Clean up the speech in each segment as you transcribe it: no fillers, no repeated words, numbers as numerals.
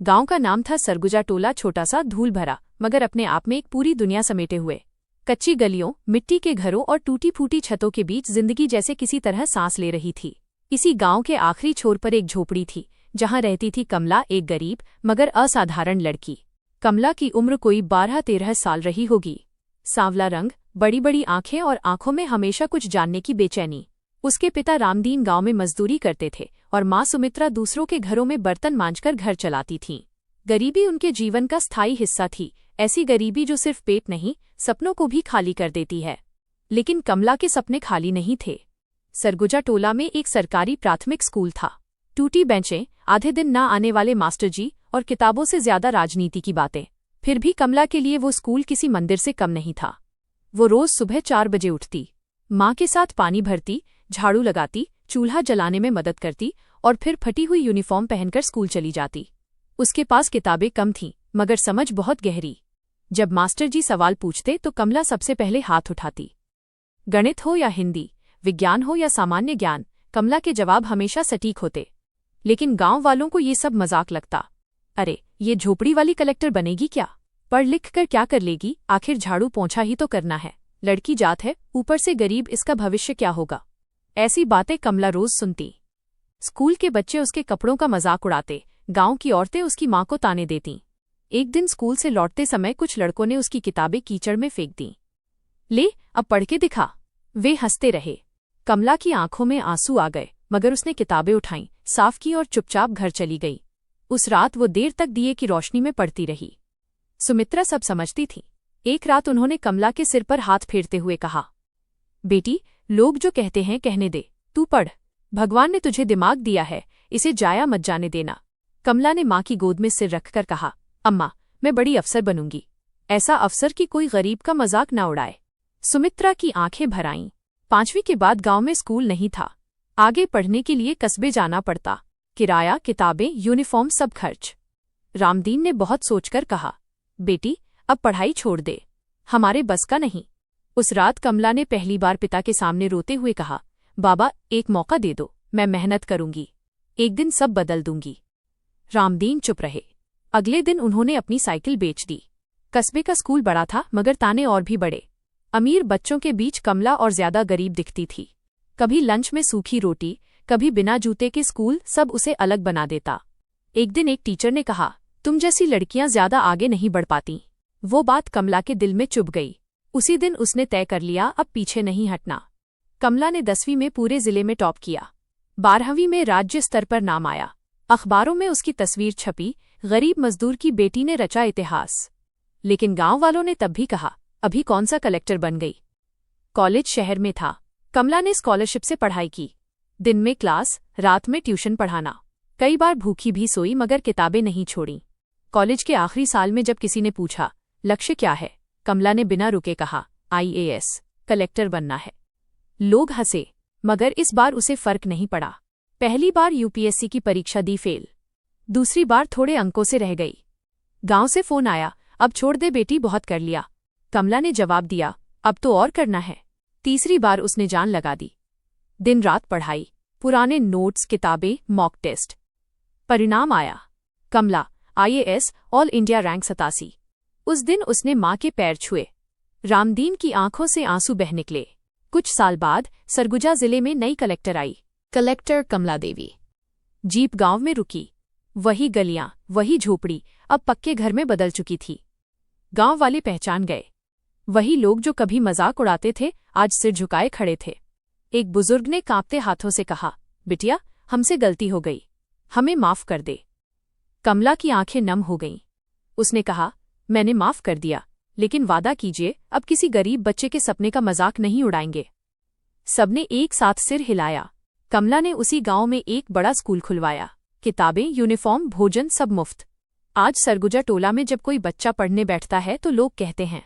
गांव का नाम था सरगुजा टोला। छोटा सा, धूल भरा, मगर अपने आप में एक पूरी दुनिया समेटे हुए। कच्ची गलियों, मिट्टी के घरों और टूटी फूटी छतों के बीच जिंदगी जैसे किसी तरह सांस ले रही थी। इसी गांव के आखिरी छोर पर एक झोपड़ी थी, जहां रहती थी कमला, एक गरीब मगर असाधारण लड़की। कमला की उम्र कोई 12-13 साल रही होगी। सांवला रंग, बड़ी बड़ी आंखें और आंखों में हमेशा कुछ जानने की बेचैनी। उसके पिता रामदीन गांव में मजदूरी करते थे और माँ सुमित्रा दूसरों के घरों में बर्तन मांजकर घर चलाती थीं। गरीबी उनके जीवन का स्थायी हिस्सा थी, ऐसी गरीबी जो सिर्फ पेट नहीं, सपनों को भी खाली कर देती है। लेकिन कमला के सपने खाली नहीं थे। सरगुजा टोला में एक सरकारी प्राथमिक स्कूल था। टूटी बेंचें, आधे दिन ना आने वाले मास्टर जी और किताबों से ज्यादा राजनीति की बातें। फिर भी कमला के लिए वो स्कूल किसी मंदिर से कम नहीं था। वो रोज सुबह 4 बजे उठती, माँ के साथ पानी भरती, झाड़ू लगाती, चूल्हा जलाने में मदद करती और फिर फटी हुई यूनिफॉर्म पहनकर स्कूल चली जाती। उसके पास किताबें कम थीं, मगर समझ बहुत गहरी। जब मास्टर जी सवाल पूछते तो कमला सबसे पहले हाथ उठाती। गणित हो या हिंदी, विज्ञान हो या सामान्य ज्ञान, कमला के जवाब हमेशा सटीक होते। लेकिन गांव वालों को ये सब मजाक लगता। अरे, ये झोपड़ी वाली कलेक्टर बनेगी क्या? पढ़ लिख कर क्या कर लेगी? आखिर झाड़ू पोंछा ही तो करना है। लड़की जात है, ऊपर से गरीब, इसका भविष्य क्या होगा? ऐसी बातें कमला रोज सुनती। स्कूल के बच्चे उसके कपड़ों का मजाक उड़ाते, गांव की औरतें उसकी माँ को ताने देतीं। एक दिन स्कूल से लौटते समय कुछ लड़कों ने उसकी किताबें कीचड़ में फेंक दीं। ले, अब पढ़ के दिखा। वे हंसते रहे। कमला की आंखों में आंसू आ गए, मगर उसने किताबें उठाईं, साफ की और चुपचाप घर चली गई। उस रात वो देर तक दिए की रोशनी में पढ़ती रही। सुमित्रा सब समझती थी। एक रात उन्होंने कमला के सिर पर हाथ फेरते हुए कहा, बेटी, लोग जो कहते हैं कहने दे, तू पढ़। भगवान ने तुझे दिमाग दिया है, इसे जाया मत जाने देना। कमला ने माँ की गोद में सिर रखकर कहा, अम्मा, मैं बड़ी अफसर बनूंगी। ऐसा अफसर कि कोई गरीब का मजाक न उड़ाए। सुमित्रा की आंखें भर आईं। 5वीं के बाद गांव में स्कूल नहीं था। आगे पढ़ने के लिए कस्बे जाना पड़ता। किराया, किताबें, यूनिफॉर्म, सब खर्च। रामदीन ने बहुत सोचकर कहा, बेटी, अब पढ़ाई छोड़ दे, हमारे बस का नहीं। उस रात कमला ने पहली बार पिता के सामने रोते हुए कहा, बाबा, एक मौका दे दो, मैं मेहनत करूंगी, एक दिन सब बदल दूंगी। रामदीन चुप रहे। अगले दिन उन्होंने अपनी साइकिल बेच दी। कस्बे का स्कूल बड़ा था, मगर ताने और भी बड़े। अमीर बच्चों के बीच कमला और ज्यादा गरीब दिखती थी। कभी लंच में सूखी रोटी, कभी बिना जूते के स्कूल, सब उसे अलग बना देता। एक दिन एक टीचर ने कहा, तुम जैसी लड़कियां ज्यादा आगे नहीं बढ़ पाती। वो बात कमला के दिल में चुभ गई। उसी दिन उसने तय कर लिया, अब पीछे नहीं हटना। कमला ने 10वीं में पूरे जिले में टॉप किया। 12वीं में राज्य स्तर पर नाम आया। अखबारों में उसकी तस्वीर छपी। गरीब मजदूर की बेटी ने रचा इतिहास। लेकिन गांव वालों ने तब भी कहा, अभी कौन सा कलेक्टर बन गई। कॉलेज शहर में था। कमला ने स्कॉलरशिप से पढ़ाई की। दिन में क्लास, रात में ट्यूशन पढ़ाना। कई बार भूखी भी सोई, मगर किताबें नहीं छोड़ी। कॉलेज के आखिरी साल में जब किसी ने पूछा, लक्ष्य क्या है, कमला ने बिना रुके कहा, IAS, कलेक्टर बनना है। लोग हंसे, मगर इस बार उसे फर्क नहीं पड़ा। पहली बार UPSC की परीक्षा दी, फेल। दूसरी बार थोड़े अंकों से रह गई। गांव से फोन आया, अब छोड़ दे बेटी, बहुत कर लिया। कमला ने जवाब दिया, अब तो और करना है। तीसरी बार उसने जान लगा दी। दिन रात पढ़ाई, पुराने नोट्स, किताबें, मॉक टेस्ट। परिणाम आया, Kamala IAS, all India rank 87। उस दिन उसने माँ के पैर छुए। रामदीन की आंखों से आंसू बह निकले। कुछ साल बाद सरगुजा जिले में नई कलेक्टर आई, कलेक्टर कमला देवी। जीप गांव में रुकी। वही गलियां, वही झोपड़ी, अब पक्के घर में बदल चुकी थी। गांव वाले पहचान गए। वही लोग जो कभी मजाक उड़ाते थे, आज सिर झुकाए खड़े थे। एक बुजुर्ग ने कांपते हाथों से कहा, बिटिया, हमसे गलती हो गई, हमें माफ कर दे। कमला की आंखें नम हो गईं। उसने कहा, मैंने माफ कर दिया, लेकिन वादा कीजिए, अब किसी गरीब बच्चे के सपने का मजाक नहीं उड़ाएंगे। सबने एक साथ सिर हिलाया। कमला ने उसी गांव में एक बड़ा स्कूल खुलवाया। किताबें, यूनिफॉर्म, भोजन, सब मुफ्त। आज सरगुजा टोला में जब कोई बच्चा पढ़ने बैठता है तो लोग कहते हैं,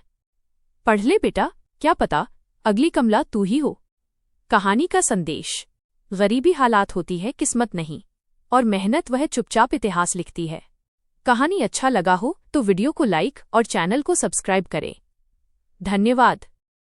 पढ़ ले बेटा, क्या पता अगली कमला तू ही हो। कहानी का संदेश, गरीबी हालात होती है, किस्मत नहीं, और मेहनत वह चुपचाप इतिहास लिखती है। कहानी अच्छा लगा हो तो वीडियो को लाइक और चैनल को सब्सक्राइब करें। धन्यवाद।